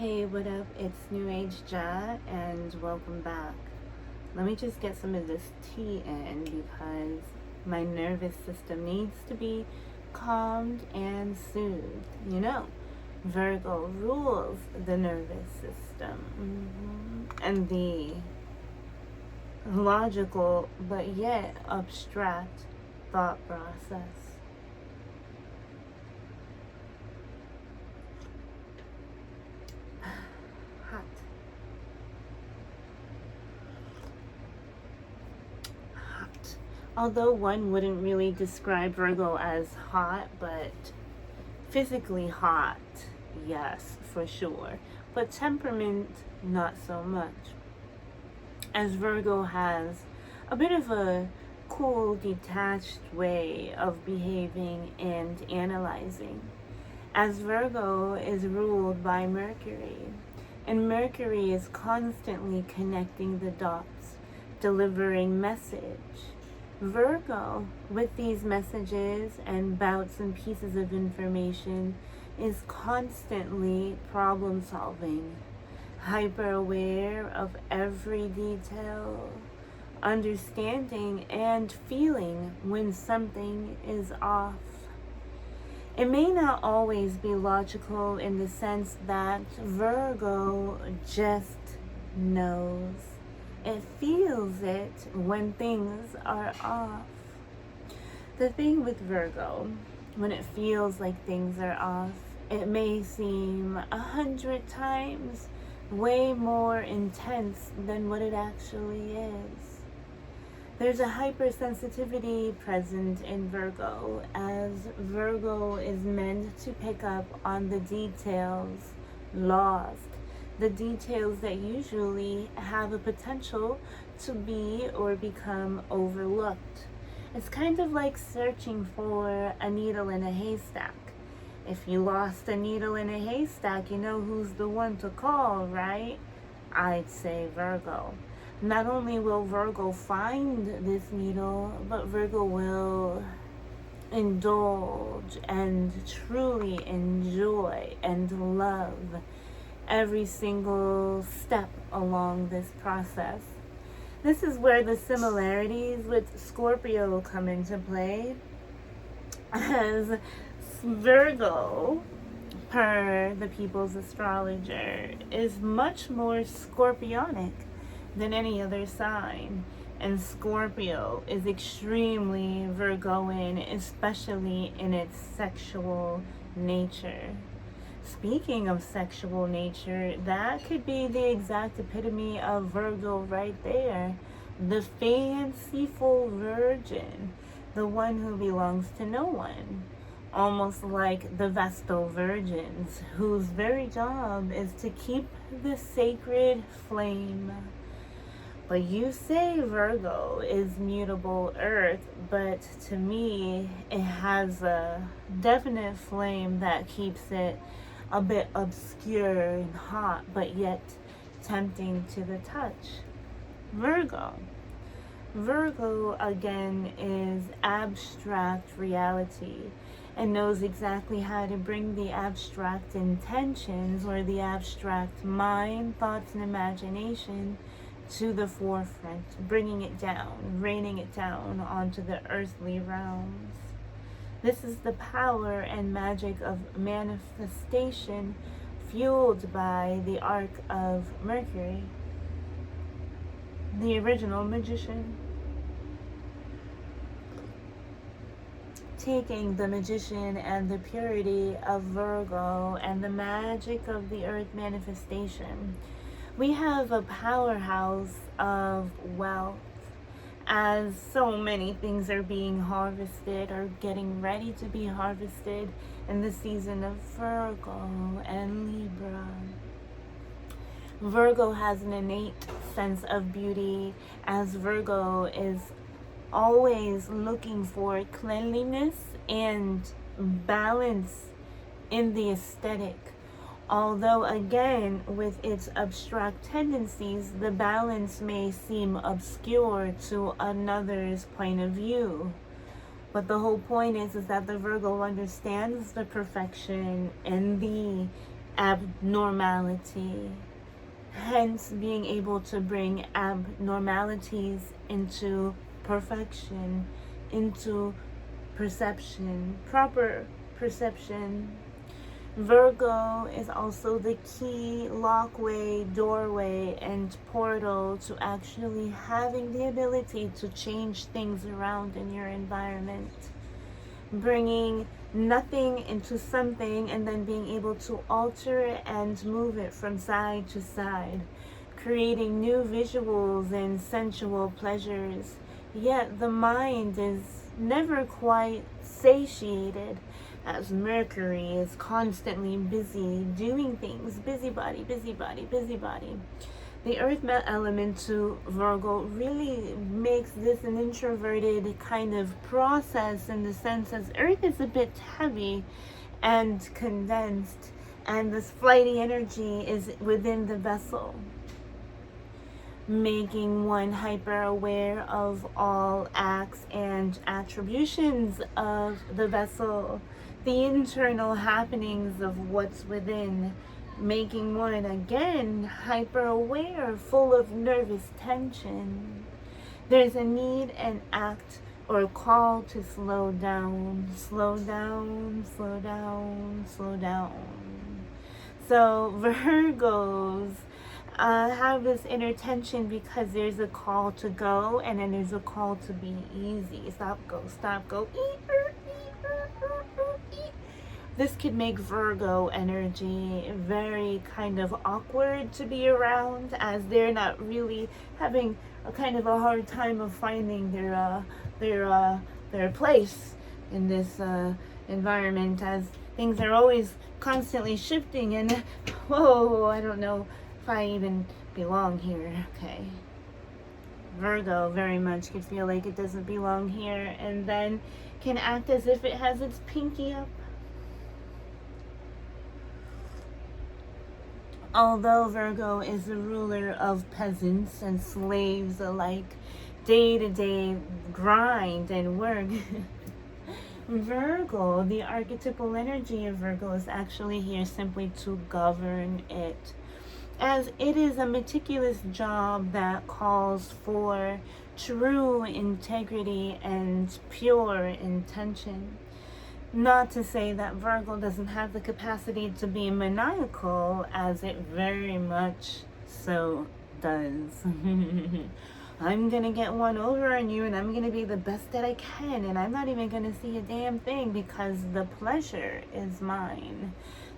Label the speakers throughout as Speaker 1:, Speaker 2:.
Speaker 1: Hey, what up? It's New Age Ja, and welcome back. Let me just get some of this tea in because my nervous system needs to be calmed and soothed. Virgo rules the nervous system and the logical but yet abstract thought process. Hot. Although one wouldn't really describe Virgo as hot, but physically hot, yes, for sure. But temperament, not so much. As Virgo has a bit of a cool, detached way of behaving and analyzing. As Virgo is ruled by Mercury, and Mercury is constantly connecting the dots, delivering message. Virgo, with these messages and bouts and pieces of information, is constantly problem solving, hyper aware of every detail, understanding and feeling when something is off. It may not always be logical in the sense that Virgo just knows. It feels it when things are off. The thing with Virgo, when it feels like things are off, it may seem 100 times way more intense than what it actually is. There's a hypersensitivity present in Virgo, as Virgo is meant to pick up on the details lost, the details that usually have a potential to be or become overlooked. It's kind of like searching for a needle in a haystack. If you lost a needle in a haystack, you know who's the one to call, right? I'd say Virgo. Not only will Virgo find this needle, but Virgo will indulge and truly enjoy and love every single step along this process. This is where the similarities with Scorpio come into play, as Virgo, per the People's Astrologer, is much more scorpionic than any other sign. And Scorpio is extremely Virgoan, especially in its sexual nature. Speaking of sexual nature, that could be the exact epitome of Virgo right there. The fanciful virgin, the one who belongs to no one. Almost like the Vestal virgins, whose very job is to keep the sacred flame. But you say Virgo is mutable earth, but to me, it has a definite flame that keeps it a bit obscure and hot, but yet tempting to the touch. Virgo. Virgo, again, is abstract reality and knows exactly how to bring the abstract intentions or the abstract mind, thoughts, and imagination to the forefront, bringing it down, raining it down onto the earthly realms. This is the power and magic of manifestation, fueled by the arc of Mercury, the original magician. Taking the magician and the purity of Virgo and the magic of the earth manifestation, we have a powerhouse of wealth, as so many things are being harvested or getting ready to be harvested in the season of Virgo and Libra. Virgo has an innate sense of beauty, as Virgo is always looking for cleanliness and balance in the aesthetic. Although, again, with its abstract tendencies, the balance may seem obscure to another's point of view. But the whole point is that the Virgo understands the perfection and the abnormality. Hence, being able to bring abnormalities into perfection, into perception, proper perception. Virgo is also the key, lockway, doorway, and portal to actually having the ability to change things around in your environment. Bringing nothing into something and then being able to alter it and move it from side to side. Creating new visuals and sensual pleasures. Yet the mind is never quite satiated, as Mercury is constantly busy doing things. Busybody, busybody, busybody. The earth element to Virgo really makes this an introverted kind of process, in the sense as earth is a bit heavy and condensed, and this flighty energy is within the vessel, making one hyper aware of all acts and attributions of the vessel, the internal happenings of what's within, making one again hyper aware, full of nervous tension. There's a need and act or call to slow down, slow down, slow down, slow down. So Virgos have this inner tension because there's a call to go, and then there's a call to be easy. Stop, go, stop, go. This could make Virgo energy very kind of awkward to be around, as they're not really having a kind of a hard time of finding their place in this environment, as things are always constantly shifting, and whoa, I don't know if I even belong here. Okay. Virgo very much could feel like it doesn't belong here, and then can act as if it has its pinky up. Although Virgo is the ruler of peasants and slaves alike, day-to-day grind and work, Virgo, the archetypal energy of Virgo, is actually here simply to govern it, as it is a meticulous job that calls for true integrity and pure intention. Not to say that Virgo doesn't have the capacity to be maniacal, as it very much so does. I'm gonna get one over on you, and I'm gonna be the best that I can, and I'm not even gonna see a damn thing because the pleasure is mine.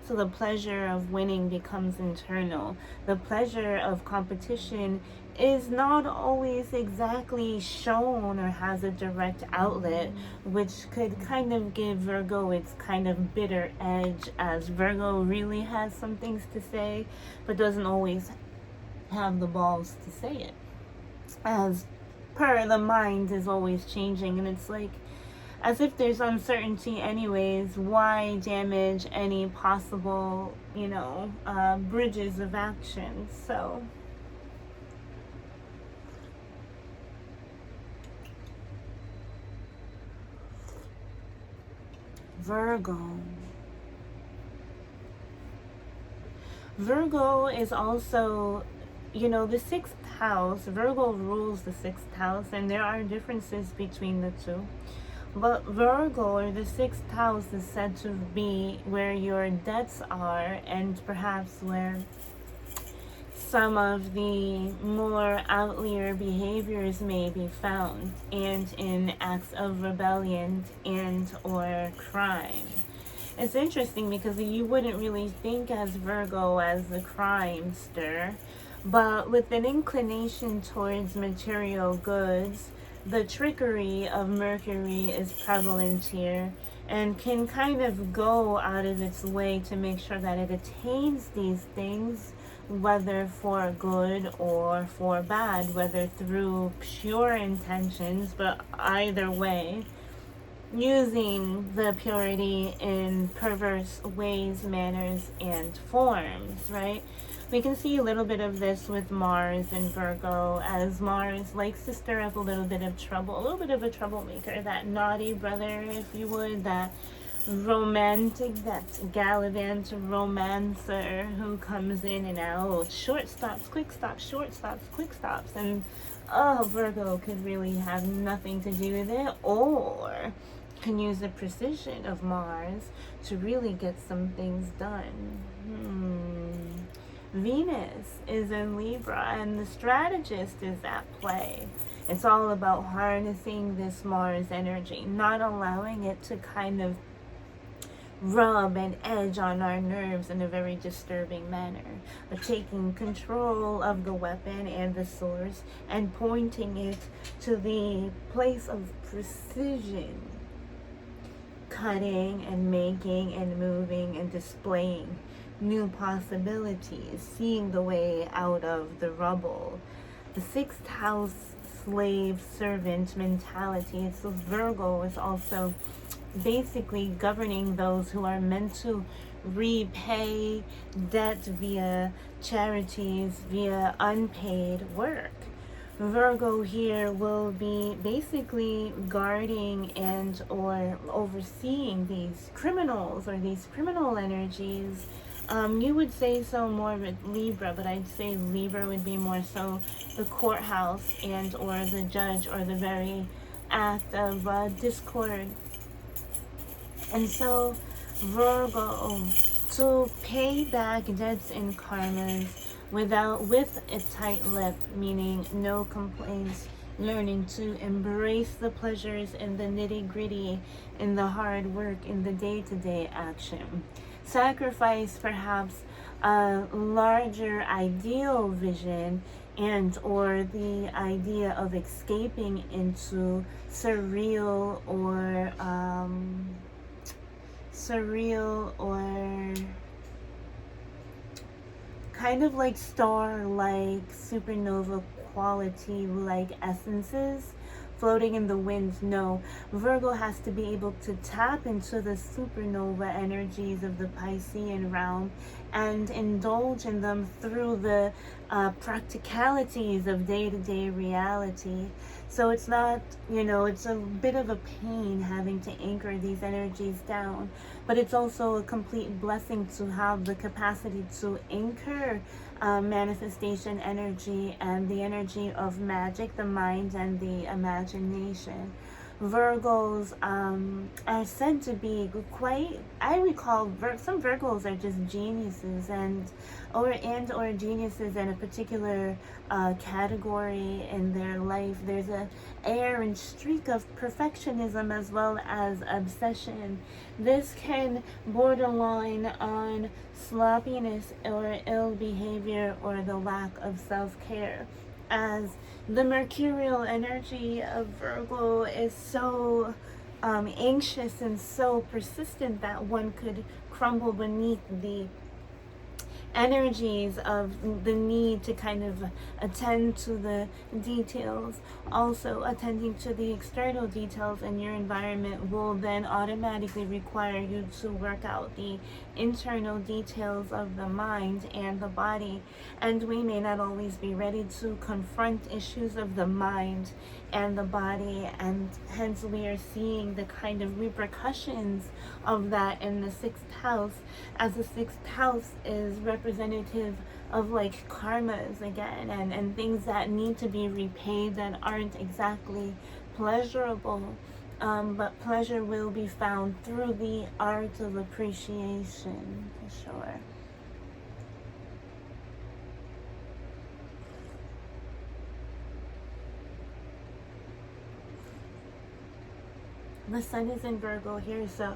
Speaker 1: So the pleasure of winning becomes internal. The pleasure of competition is not always exactly shown or has a direct outlet, which could kind of give Virgo its kind of bitter edge, as Virgo really has some things to say, but doesn't always have the balls to say it. As per, the mind is always changing, and it's like, as if there's uncertainty anyways, why damage any possible, bridges of action? So Virgo is also, the sixth house. Virgo rules the sixth house, and there are differences between the two. But Virgo, or the sixth house, is said to be where your debts are, and perhaps where some of the more outlier behaviors may be found, and in acts of rebellion and or crime. It's interesting because you wouldn't really think as Virgo as the crimester, but with an inclination towards material goods, the trickery of Mercury is prevalent here, and can kind of go out of its way to make sure that it attains these things, whether for good or for bad, whether through pure intentions, but either way, using the purity in perverse ways, manners, and forms, right? We can see a little bit of this with Mars and Virgo, as Mars likes to stir up a little bit of trouble, a little bit of a troublemaker, that naughty brother, if you would, that romantic, that gallivant romancer who comes in and out, short stops, quick stops, short stops, quick stops, and Virgo could really have nothing to do with it, or can use the precision of Mars to really get some things done. Venus is in Libra, and the strategist is at play. It's all about harnessing this Mars energy, not allowing it to kind of rub and edge on our nerves in a very disturbing manner, but taking control of the weapon and the source and pointing it to the place of precision, cutting and making and moving and displaying new possibilities, seeing the way out of the rubble. The sixth house slave servant mentality. So Virgo is also basically governing those who are meant to repay debt via charities, via unpaid work. Virgo here will be basically guarding and or overseeing these criminals or these criminal energies. You would say so more with Libra, but I'd say Libra would be more so the courthouse and or the judge or the very act of discord. And so Virgo, to pay back debts and karmas with a tight lip, meaning no complaints, learning to embrace the pleasures and the nitty-gritty and the hard work in the day-to-day action. Sacrifice perhaps a larger ideal vision and or the idea of escaping into surreal or kind of like star-like supernova quality like essences floating in the wind. No, Virgo has to be able to tap into the supernova energies of the Piscean realm and indulge in them through the practicalities of day-to-day reality. So it's not, it's a bit of a pain having to anchor these energies down, but it's also a complete blessing to have the capacity to anchor manifestation energy and the energy of magic, the mind, and the imagination. Virgos are said to be quite, I recall some Virgos are just geniuses or geniuses in a particular category in their life. There's a air and streak of perfectionism as well as obsession. This can borderline on sloppiness or ill behavior or the lack of self-care, as the mercurial energy of Virgo is so anxious and so persistent that one could crumble beneath the energies of the need to kind of attend to the details. Also, attending to the external details in your environment will then automatically require you to work out the internal details of the mind and the body, and we may not always be ready to confront issues of the mind and the body, and hence we are seeing the kind of repercussions of that in the sixth house, as the sixth house is representative of like karmas again, and things that need to be repaid that aren't exactly pleasurable, but pleasure will be found through the art of appreciation, for sure. The sun is in Virgo here, so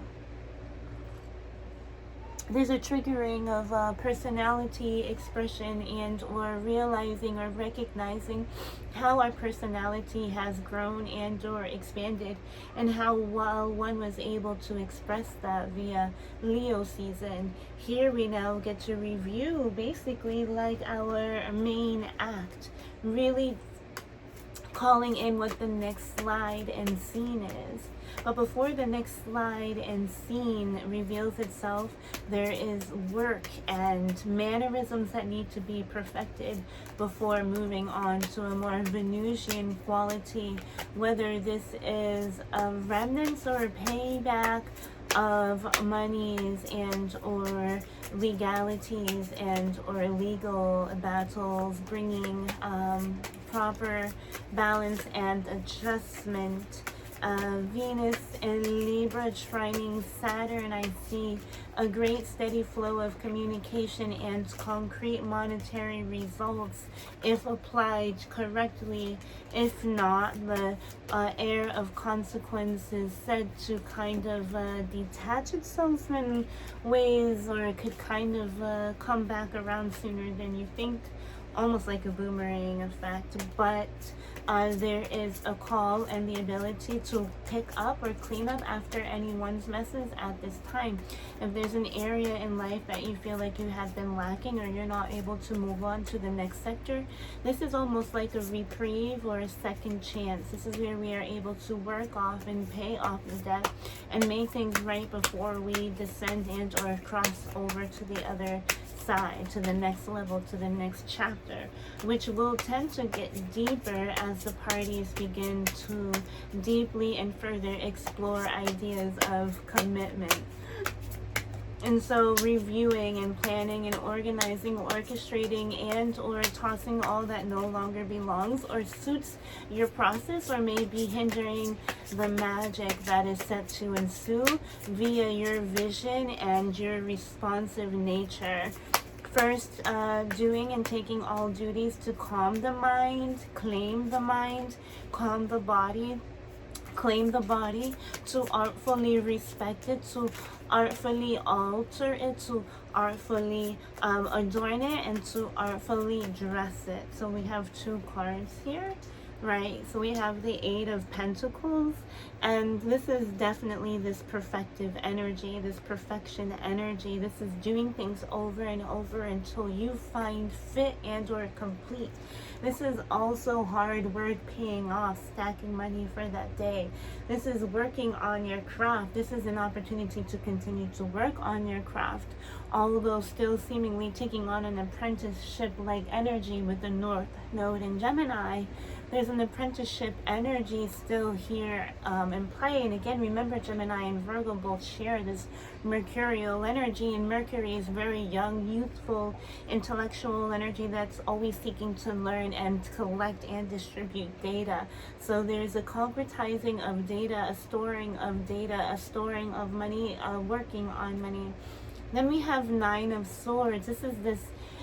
Speaker 1: there's a triggering of personality expression and or realizing or recognizing how our personality has grown and or expanded, and how well one was able to express that via Leo season. Here we now get to review basically like our main act, really calling in what the next slide and scene is. But before the next slide and scene reveals itself, there is work and mannerisms that need to be perfected before moving on to a more Venusian quality, whether this is a remnants or a payback of monies and or legalities and or legal battles, bringing proper balance and adjustment. Venus in Libra trining Saturn, I see a great steady flow of communication and concrete monetary results if applied correctly. If not, the air of consequences said to kind of detach itself in ways, or it could kind of come back around sooner than you think, almost like a boomerang effect. But there is a call and the ability to pick up or clean up after anyone's messes at this time. If there's an area in life that you feel like you have been lacking or you're not able to move on to the next sector, this is almost like a reprieve or a second chance. This is where we are able to work off and pay off the debt and make things right before we descend and or cross over to the other side, to the next level, to the next chapter, which will tend to get deeper as the parties begin to deeply and further explore ideas of commitment. And so reviewing and planning and organizing, orchestrating and or tossing all that no longer belongs or suits your process or may be hindering the magic that is set to ensue via your vision and your responsive nature. First, doing and taking all duties to calm the mind, claim the mind, calm the body, claim the body, to artfully respect it, to artfully alter it, to artfully adorn it, and to artfully dress it. So we have two cards here, right? So we have the Eight of Pentacles, and this is definitely this perfective energy, this perfection energy. This is doing things over and over until you find fit and or complete. This is also hard work paying off, stacking money for that day. This is working on your craft. This is an opportunity to continue to work on your craft, although still seemingly taking on an apprenticeship-like energy with the North Node in Gemini. There's an apprenticeship energy still here in play. And again, remember, Gemini and Virgo both share this mercurial energy, and Mercury is very young, youthful, intellectual energy that's always seeking to learn and collect and distribute data. So there's a concretizing of data, a storing of data, a storing of money, working on money. Then we have Nine of Swords. This is this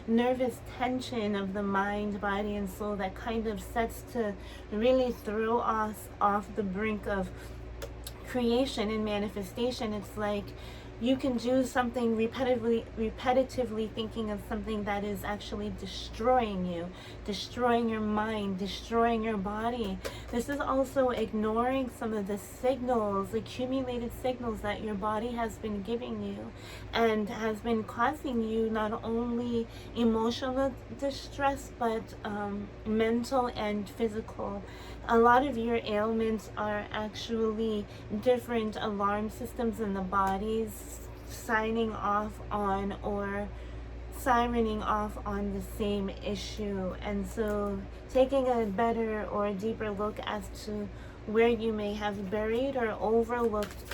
Speaker 1: nervous tension of the mind, body, and soul that kind of sets to really throw us off the brink of creation and manifestation. It's like you can do something repetitively thinking of something that is actually destroying you, destroying your mind, destroying your body. This is also ignoring some of the signals, accumulated signals that your body has been giving you and has been causing you not only emotional distress, but mental and physical. A lot of your ailments are actually different alarm systems in the bodies signing off on or sirening off on the same issue. And so taking a better or deeper look as to where you may have buried or overlooked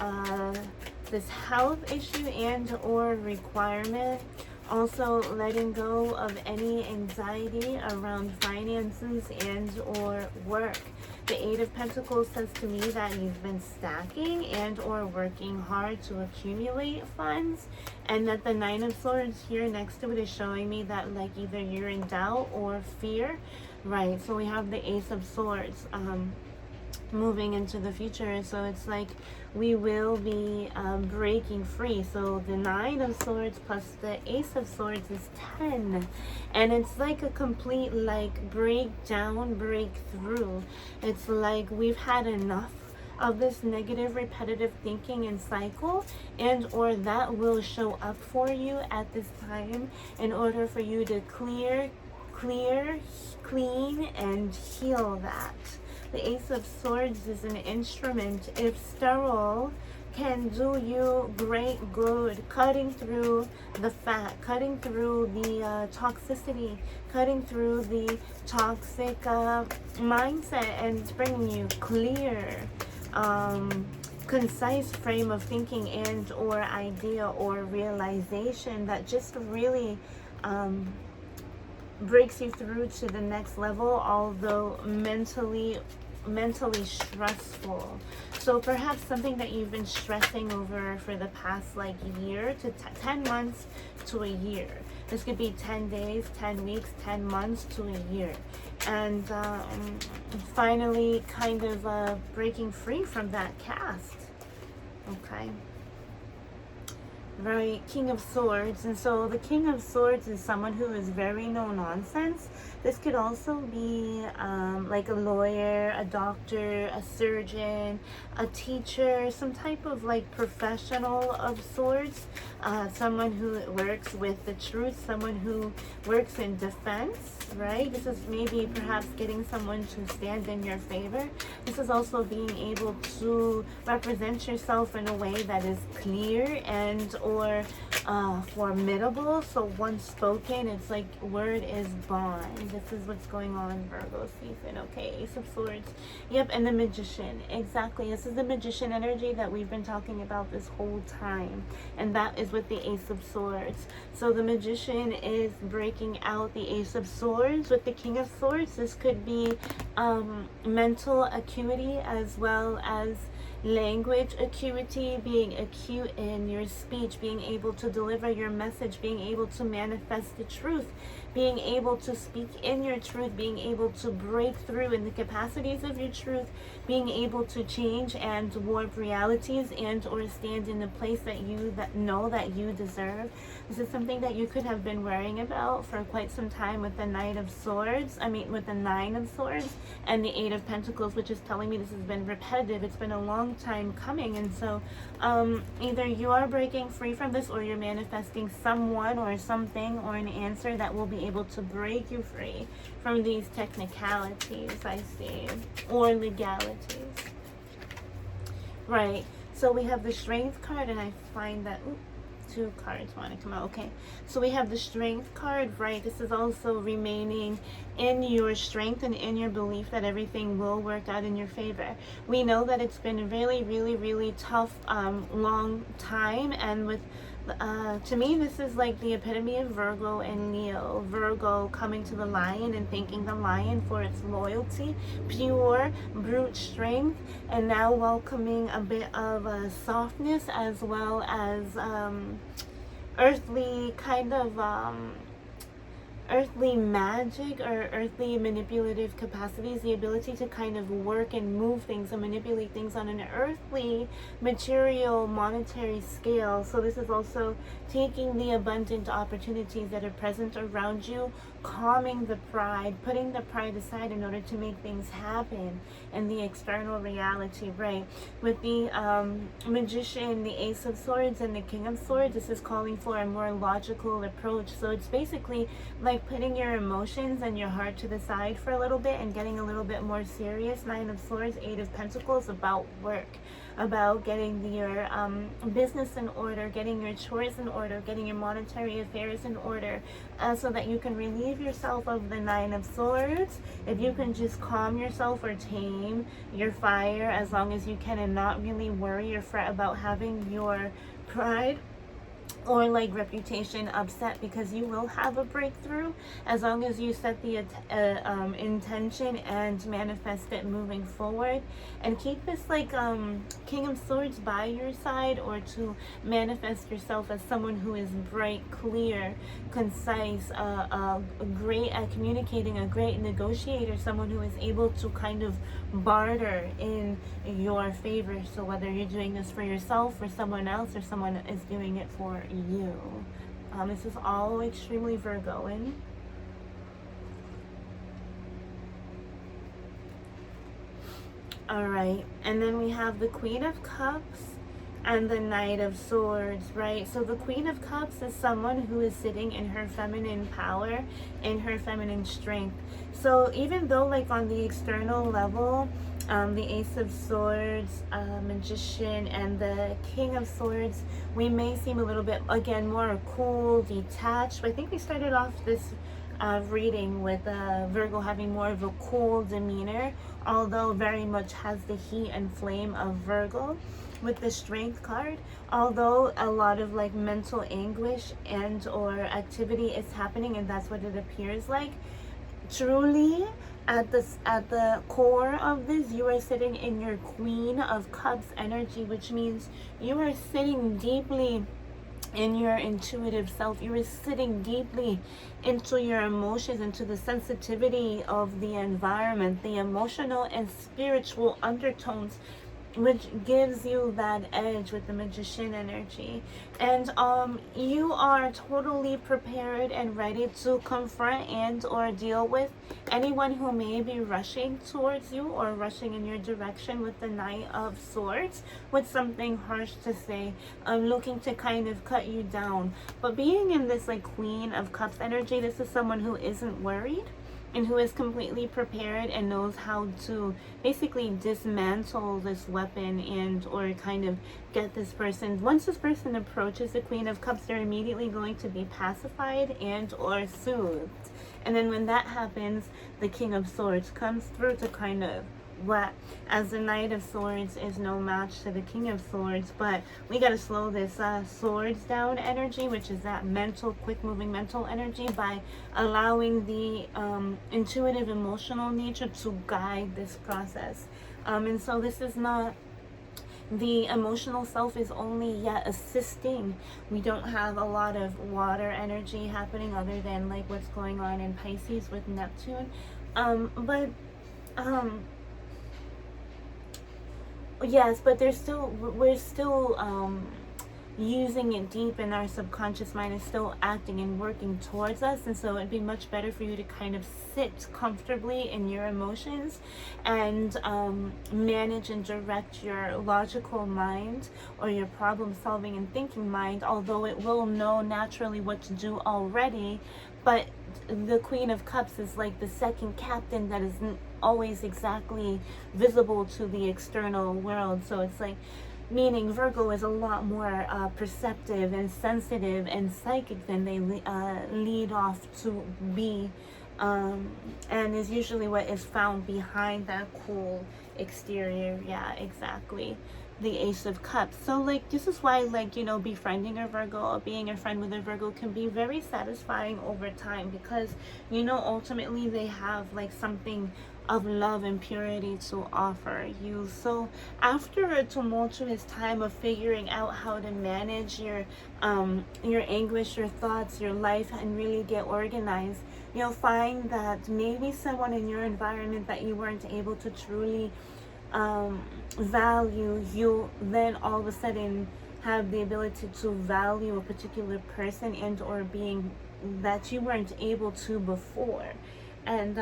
Speaker 1: this health issue and or requirement. Also letting go of any anxiety around finances and or work. The Eight of Pentacles says to me that you've been stacking and or working hard to accumulate funds, and that the Nine of Swords here next to it is showing me that like either you're in doubt or fear, right? So we have the Ace of Swords moving into the future. So it's like we will be breaking free. So the Nine of Swords plus the Ace of Swords is 10, and it's like a complete like breakdown, breakthrough. It's like we've had enough of this negative repetitive thinking and cycle, and or that will show up for you at this time in order for you to clear, clean, and heal that. The Ace of Swords is an instrument, if sterile, can do you great good, cutting through the fat, cutting through the toxicity, cutting through the toxic mindset, and bringing you clear, concise frame of thinking and or idea or realization that just really breaks you through to the next level, although mentally stressful. So perhaps something that you've been stressing over for the past like year to 10 months to a year. This could be 10 days, 10 weeks, 10 months to a year. And finally kind of breaking free from that cast. Okay. Right, King of Swords. And so the King of Swords is someone who is very no nonsense. This could also be like a lawyer, a doctor, a surgeon, a teacher, some type of like professional of sorts, someone who works with the truth, someone who works in defense, right? This is maybe perhaps getting someone to stand in your favor. This is also being able to represent yourself in a way that is clear and or formidable. So once spoken, it's like word is bond. This is what's going on, Virgo season. Okay, Ace of Swords. Yep, and the Magician. Exactly. This is the Magician energy that we've been talking about this whole time. And that is with the Ace of Swords. So the Magician is breaking out the Ace of Swords with the King of Swords. This could be mental acuity as well as language acuity, being acute in your speech, being able to deliver your message, being able to manifest the truth, being able to speak in your truth, being able to break through in the capacities of your truth, being able to change and warp realities and or stand in the place that you know that you deserve. This is something that you could have been worrying about for quite some time with the Knight of Swords. With the Nine of Swords and the Eight of Pentacles, which is telling me this has been repetitive. It's been a long time coming. And so either you are breaking free from this or you're manifesting someone or something or an answer that will be able to break you free from these technicalities, I see, or legalities. Right. So we have the Strength card, and I find that two cards want to come out. Okay, so we have the Strength card, right? This is also remaining in your strength and in your belief that everything will work out in your favor. We know that it's been a really tough long time, and with to me this is like the epitome of Virgo and Leo. Virgo coming to the lion and thanking the lion for its loyalty, pure brute strength, and now welcoming a bit of softness as well as earthly kind of earthly magic or earthly manipulative capacities, the ability to kind of work and move things and manipulate things on an earthly material monetary scale. So this is also taking the abundant opportunities that are present around you, calming the pride, putting the pride aside in order to make things happen in the external reality, right? With the Magician, the Ace of Swords, and the King of Swords, this is calling for a more logical approach. So it's basically like putting your emotions and your heart to the side for a little bit and getting a little bit more serious. Nine of Swords, Eight of Pentacles, about work, about getting your business in order, getting your chores in order, getting your monetary affairs in order, so that you can relieve yourself of the Nine of Swords. If you can just calm yourself or tame your fire as long as you can and not really worry or fret about having your pride or like reputation upset, because you will have a breakthrough as long as you set the intention and manifest it moving forward, and keep this like King of Swords by your side, or to manifest yourself as someone who is bright, clear, concise, great at communicating, a great negotiator, someone who is able to kind of barter in your favor. So whether you're doing this for yourself or someone else, or someone is doing it for you, this is all extremely Virgoan. All right, and then we have the Queen of Cups and the Knight of Swords, right? So the Queen of Cups is someone who is sitting in her feminine power, in her feminine strength. So even though like on the external level, the Ace of Swords, Magician, and the King of Swords, we may seem a little bit, again, more cool, detached. I think we started off this reading with Virgo having more of a cool demeanor, although very much has the heat and flame of Virgo. with the Strength card, although a lot of like mental anguish and or activity is happening, and that's what it appears like, truly at the core of this, you are sitting in your Queen of Cups energy, which means you are sitting deeply in your intuitive self. You are sitting deeply into your emotions, into the sensitivity of the environment, the emotional and spiritual undertones, which gives you that edge with the Magician energy. And you are totally prepared and ready to confront and or deal with anyone who may be rushing towards you or rushing in your direction with the Knight of Swords, with something harsh to say, looking to kind of cut you down. But being in this like Queen of Cups energy, this is someone who isn't worried and who is completely prepared and knows how to basically dismantle this weapon and or kind of get this person, once this person approaches the Queen of Cups, they're immediately going to be pacified and or soothed. And then when that happens, the King of Swords comes through to kind of what, as the Knight of Swords is no match to the King of Swords, but we got to slow this swords down energy, which is that mental, quick moving mental energy, by allowing the intuitive emotional nature to guide this process. And so this is not, the emotional self is only yet assisting. We don't have a lot of water energy happening other than like what's going on in Pisces with Neptune. Yes, but we're still using it deep in our subconscious mind, is still acting and working towards us. And so it'd be much better for you to kind of sit comfortably in your emotions and manage and direct your logical mind or your problem solving and thinking mind, although it will know naturally what to do already. But the Queen of Cups is like the second captain that isn't always exactly visible to the external world. So it's like, meaning Virgo is a lot more perceptive and sensitive and psychic than they lead off to be, and is usually what is found behind that cool exterior. Yeah, exactly. The Ace of Cups. So like, this is why, like, you know, befriending a Virgo or being a friend with a Virgo can be very satisfying over time, because, you know, ultimately they have like something of love and purity to offer you. So after a tumultuous time of figuring out how to manage your anguish, your thoughts, your life, and really get organized, you'll find that maybe someone in your environment that you weren't able to truly value, you then all of a sudden have the ability to value a particular person and or being that you weren't able to before. And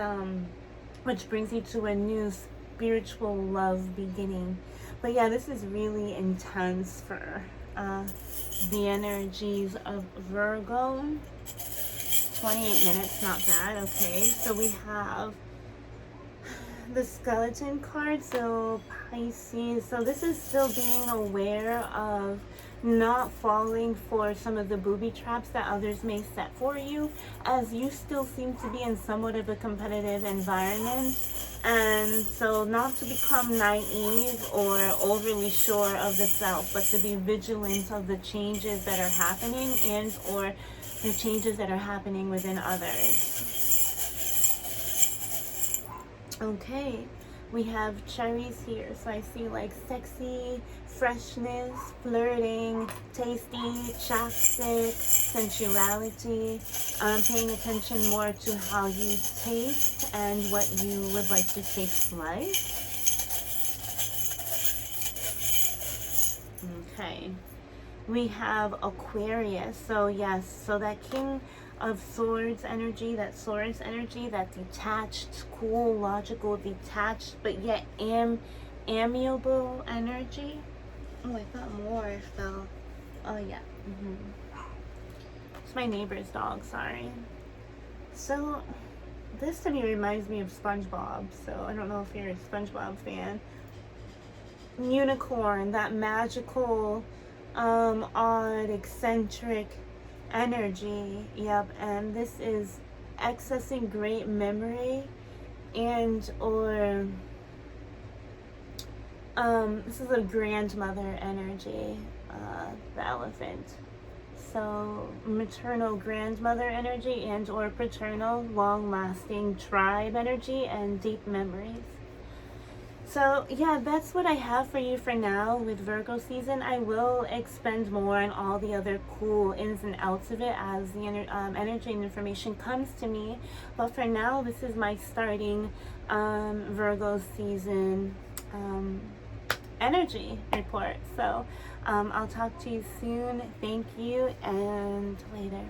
Speaker 1: which brings you to a new spiritual love beginning. But yeah, this is really intense for the energies of Virgo. 28 minutes, not bad. Okay, so we have the Skeleton card. So Pisces, so this is still being aware of not falling for some of the booby traps that others may set for you, as you still seem to be in somewhat of a competitive environment. And so not to become naive or overly sure of the self, but to be vigilant of the changes that are happening and or the changes that are happening within others. Okay, we have cherries here. So I see like sexy, freshness, flirting, tasty, chapstick, sensuality, paying attention more to how you taste and what you would like to taste like. Okay, we have Aquarius. So yes, so that King of Swords energy, that Swords energy, that detached, cool, logical, detached, but yet amiable energy. Oh, I thought more fell. Oh yeah. It's my neighbor's dog, sorry. So this to me reminds me of SpongeBob, so I don't know if you're a SpongeBob fan. Unicorn, that magical, odd, eccentric energy. Yep. And this is accessing great memory and or This is a grandmother energy, the elephant. So maternal grandmother energy and or paternal long-lasting tribe energy and deep memories. So yeah, that's what I have for you for now with Virgo season. I will expend more on all the other cool ins and outs of it as the energy and information comes to me. But for now, this is my starting Virgo season energy report. So I'll talk to you soon. Thank you, and later.